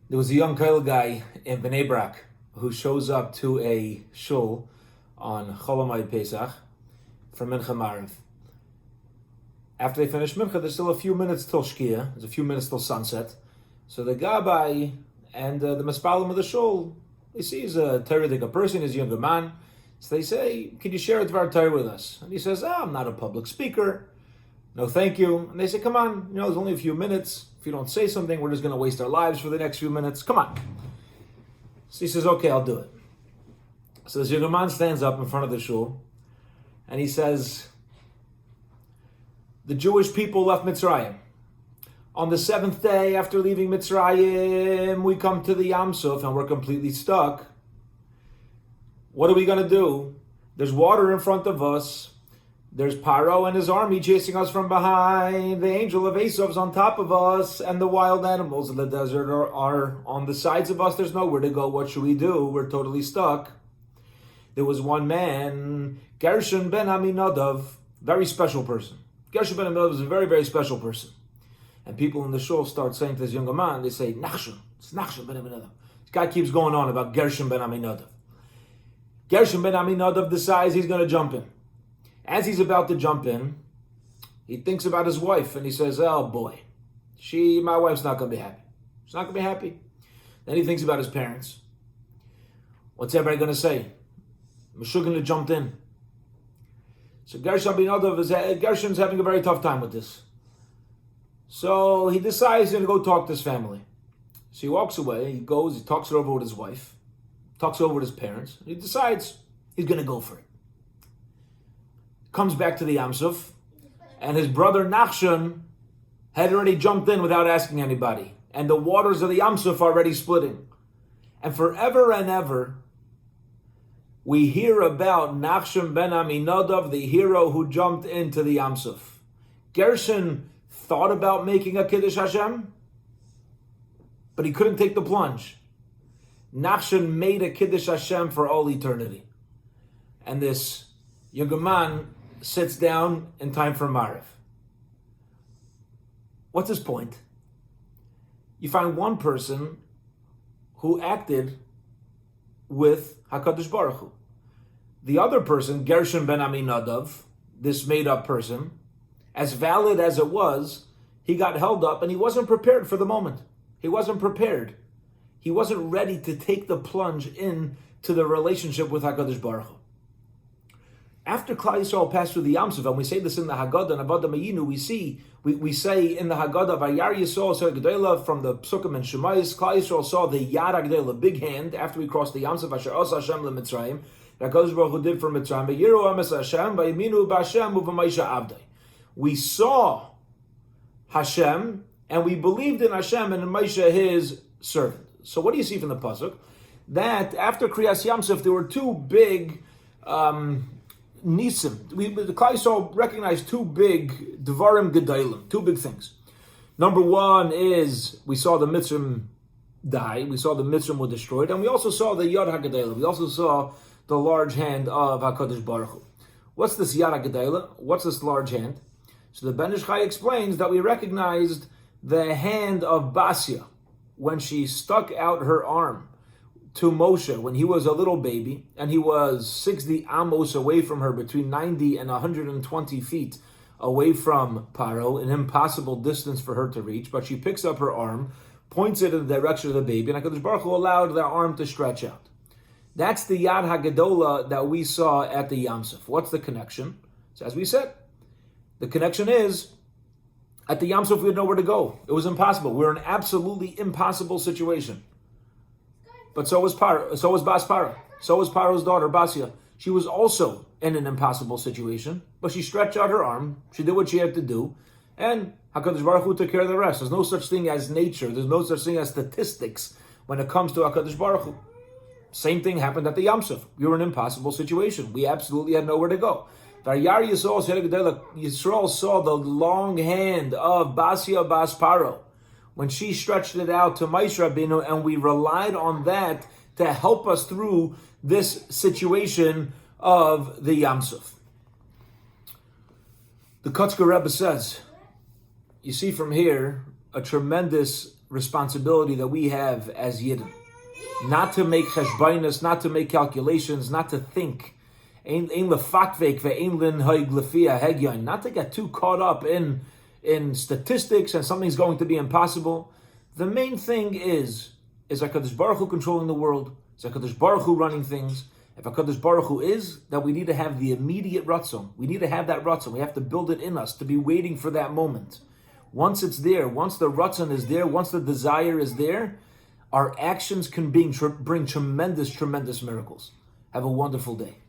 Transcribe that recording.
There was a young Koil guy in Bnei Brak who shows up to a shul on Chol Pesach for Mincha Maariv. After they finish Mincha, there's still a few minutes till Shkia. There's a few minutes till sunset. So the Gabbai and the Maspalim of the shul, they see he's a Torah person, he's a younger man. So they say, "Can you share a Dvar Torah with us?" And he says, "I'm not a public speaker. No, thank you." And they say, "Come on, there's only a few minutes. If you don't say something, we're just going to waste our lives for the next few minutes. Come on." So he says, "Okay, I'll do it." So this younger man stands up in front of the shul, and he says, "The Jewish people left Mitzrayim. On the seventh day after leaving Mitzrayim, we come to the Yam Suf, and we're completely stuck. What are we going to do? There's water in front of us. There's Paro and his army chasing us from behind. The angel of Esav's on top of us, and the wild animals in the desert are on the sides of us. There's nowhere to go. What should we do? We're totally stuck." There was one man, Gershon ben Aminadav, very special person. Gershon ben Aminadav was a very, very special person. And people in the shul start saying to this younger man, they say, "Nachshon, it's Nachshon ben Aminadav." This guy keeps going on about Gershon ben Aminadav. Gershon ben Aminadav decides he's going to jump in. As he's about to jump in, he thinks about his wife and he says, "Oh boy, my wife's not going to be happy. She's not going to be happy." Then he thinks about his parents. What's everybody going to say? Meshuggah jumped in. So Gershon's having a very tough time with this. So he decides he's going to go talk to his family. So he walks away, he goes, he talks it over with his wife, talks it over with his parents, and he decides he's going to go for it. Comes back to the Yam Suf, and his brother Nachshon had already jumped in without asking anybody, and the waters of the Yam Suf are already splitting. And forever and ever, we hear about Nachshon ben Aminadav, the hero who jumped into the Yam Suf. Gershon thought about making a Kiddush Hashem, but he couldn't take the plunge. Nachshon made a Kiddush Hashem for all eternity. And this younger man sits down in time for Maariv. What's his point? You find one person who acted with HaKadosh Baruch Hu. The other person, Gershon ben Aminadav, this made-up person, as valid as it was, he got held up and he wasn't prepared for the moment. He wasn't prepared. He wasn't ready to take the plunge into the relationship with HaKadosh Baruch Hu. After Klal Yisrael passed through the Yam Suf, and we say this in the Haggadah, and Avodah Mayinu, we say in the Haggadah, Vayar Yisrael Sar G'dayla, from the Psukim and Shemayis, Klal Yisrael saw the Yad HaG'dayla, big hand, after we crossed the Yam Suf, Asher Asa Hashem LeMitzrayim, that HaKadosh Baruch Hu did for Mitzrayim, V'yiru Ames Hashem, V'yiminu B'Hashem, U'V'Maisha Avdai. We saw Hashem, and we believed in Hashem and in Moshe, his servant. So what do you see from the pasuk? That after Kriyas Yam Suf, there were two big nisim. The Klal Yisrael recognized two big dvarim gedalim, two big things. Number one is we saw the Mitzrim die, we saw the Mitzrim were destroyed, and we also saw the Yad HaGedalah. We also saw the large hand of HaKadosh Baruch Hu. What's this Yad HaGedalah? What's this large hand? So the Ben Ish Chai explains that we recognized the hand of Basia when she stuck out her arm to Moshe when he was a little baby, and he was 60 amos away from her, between 90 and 120 feet away from Paro, an impossible distance for her to reach, but she picks up her arm, points it in the direction of the baby, and HaKadosh Baruch Hu allowed the arm to stretch out. That's the Yad HaGedolah that we saw at the Yam Suf. What's the connection? So as we said, the connection is, at the Yam Suf we had nowhere to go. It was impossible. We were in an absolutely impossible situation. But so was Paro, so was Bas Paro, so was Paro's daughter, Basia. She was also in an impossible situation, but she stretched out her arm, she did what she had to do, and HaKadosh Baruch Hu took care of the rest. There's no such thing as nature, there's no such thing as statistics when it comes to HaKadosh Baruch Hu. Same thing happened at the Yam Suf. We were in an impossible situation. We absolutely had nowhere to go. Yisrael saw the long hand of Basia Bas Paro when she stretched it out to Moshe Rabbeinu, and we relied on that to help us through this situation of the Yam Suf. The Kotzker Rebbe says, you see from here a tremendous responsibility that we have as Yidden. Not to make cheshbainis, not to make calculations, not to think. Not to get too caught up in statistics and something's going to be impossible. The main thing is HaKadosh Baruch Hu controlling the world, is HaKadosh Baruch Hu running things. If HaKadosh Baruch Hu is, that we need to have the immediate ratzon. We need to have that ratzon. We have to build it in us, to be waiting for that moment. Once it's there, once the ratzon is there, once the desire is there, our actions can bring tremendous, tremendous miracles. Have a wonderful day.